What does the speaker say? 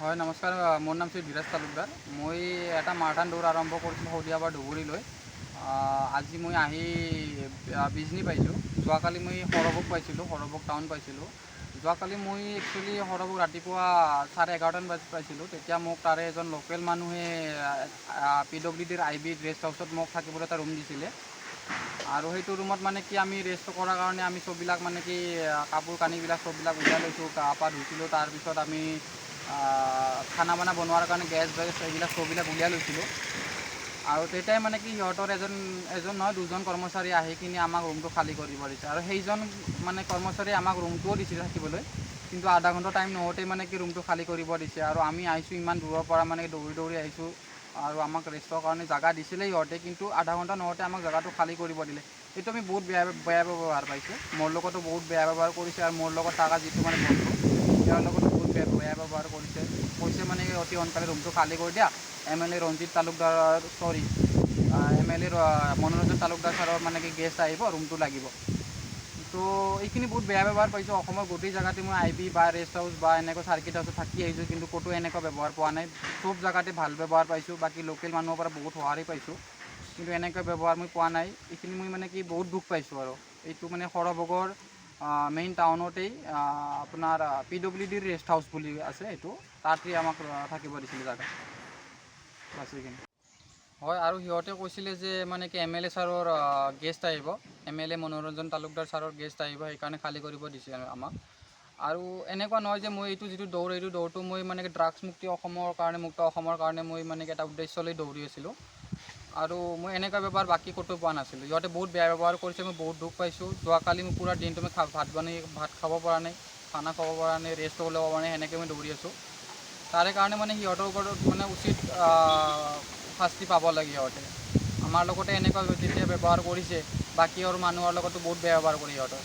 হয় নমস্কাৰ, মোৰ নাম শ্ৰী ধীৰাজ তালুকদাৰ। মই এটা মাৰাথান দৌৰ আৰম্ভ কৰিছিলোঁ শদিয়াৰ পৰা ধুবুৰীলৈ। আজি মই আহি বিজনী পাইছোঁ। যোৱাকালি মই সৰভোগ পাইছিলোঁ, সৰভোগ টাউন পাইছিলোঁ। যোৱাকালি মই একচুৱেলি সৰভোগ ৰাতিপুৱা 11:30 বজাত পাইছিলোঁ। তেতিয়া মোক তাৰে এজন লোকেল মানুহে PWDৰ IB ৰেষ্ট হাউচত মোক থাকিবলৈ এটা ৰুম দিছিলে। আৰু সেইটো ৰুমত মানে কি আমি ৰেষ্ট কৰাৰ কাৰণে আমি চববিলাক মানে কি কাপোৰ কানিবিলাক চববিলাক উলিয়াই লৈছোঁ, গা পা ধুইছিলোঁ। তাৰপিছত আমি খানা বানা বনোৱাৰ কাৰণে গেছ এইবিলাক চববিলাক উলিয়াই লৈছিলোঁ। আৰু তেতিয়াই মানে কি সিহঁতৰ এজন নহয় দুজন কৰ্মচাৰী আহি কিনে আমাক ৰুমটো খালী কৰিব দিছে। আৰু সেইজন মানে কৰ্মচাৰী আমাক ৰুমটোও দিছিলে থাকিবলৈ, কিন্তু আধা ঘণ্টা টাইম নহওঁতেই মানে কি ৰুমটো খালী কৰিব দিছে। আৰু আমি আহিছোঁ ইমান দূৰৰ পৰা মানে দৌৰি দৌৰি আহিছোঁ, আৰু আমাক ৰেষ্টৰ কাৰণে জেগা দিছিলে সিহঁতে, কিন্তু আধা ঘণ্টা নহওঁতে আমাক জেগাটো খালী কৰিব দিলে। এইটো আমি বহুত বেয়া ব্যৱহাৰ পাইছোঁ। মোৰ লগতো বহুত বেয়া ব্যৱহাৰ কৰিছে, আৰু মোৰ লগত থকা যিটো মানে বন্ধু তেওঁৰ লগতো বহুত বেয়া ব্যৱহাৰ কৰিছে। কৈছে মানে অতি সোনকালে ৰুমটো খালী কৰি দিয়া, MLA ৰঞ্জিত তালুকদাৰ MLA মনোৰঞ্জন তালুকদাৰ ছাৰৰ মানে কি গেষ্ট আহিব, ৰুমটো লাগিব। তো এইখিনি বহুত বেয়া ব্যৱহাৰ পাইছোঁ। অসমৰ গোটেই জেগাতে মই IB বা ৰেষ্ট হাউচ বা এনেকুৱা চাৰ্কিট হাউচত থাকি আহিছোঁ, কিন্তু ক'তো এনেকুৱা ব্যৱহাৰ পোৱা নাই। চব জেগাতে ভাল ব্যৱহাৰ পাইছোঁ, বাকী লোকেল মানুহৰ পৰা বহুত সঁহাৰি পাইছোঁ, কিন্তু এনেকুৱা ব্যৱহাৰ মই পোৱা নাই। এইখিনি মই মানে কি বহুত দুখ পাইছোঁ। আৰু এইটো মানে সৰভোগৰ মেইন টাউনতেই আপোনাৰ PWDৰ ৰেষ্ট হাউচ বুলি আছে, এইটো তাতেই আমাক থাকিব দিছিলে জেগা বাছ এইখিনি। হয়, আৰু সিহঁতে কৈছিলে যে মানে কি MLA ছাৰৰ গেষ্ট আহিব, MLA মনোৰঞ্জন তালুকদাৰ ছাৰৰ গেষ্ট আহিব, সেইকাৰণে খালী কৰিব দিছে আমাক। আৰু এনেকুৱা নহয় যে মই এইটো যিটো দৌৰটো মই মানে কি ড্ৰাগছ মুক্ত অসমৰ কাৰণে মই মানে কি এটা উদ্দেশ্য লৈ দৌৰি আছিলোঁ। আৰু মই এনেকুৱা ব্যৱহাৰ বাকী ক'তো পোৱা নাছিলোঁ। সিহঁতে বহুত বেয়া ব্যৱহাৰ কৰিছে, মই বহুত দুখ পাইছোঁ। যোৱাকালি মই পূৰা দিনটো মই ভাত খাব পৰা নাই, খানা খাব পৰা নাই, ৰেষ্টটো ল'ব পৰা নাই, সেনেকৈ মই দৌৰি আছোঁ। তাৰে কাৰণে মানে সিহঁতৰ ওপৰত মানে উচিত শাস্তি পাব লাগে। সিহঁতে আমাৰ লগতে এনেকুৱা যেতিয়া ব্যৱহাৰ কৰিছে, বাকী আৰু মানুহৰ লগতো বহুত বেয়া ব্যৱহাৰ কৰে সিহঁতৰ।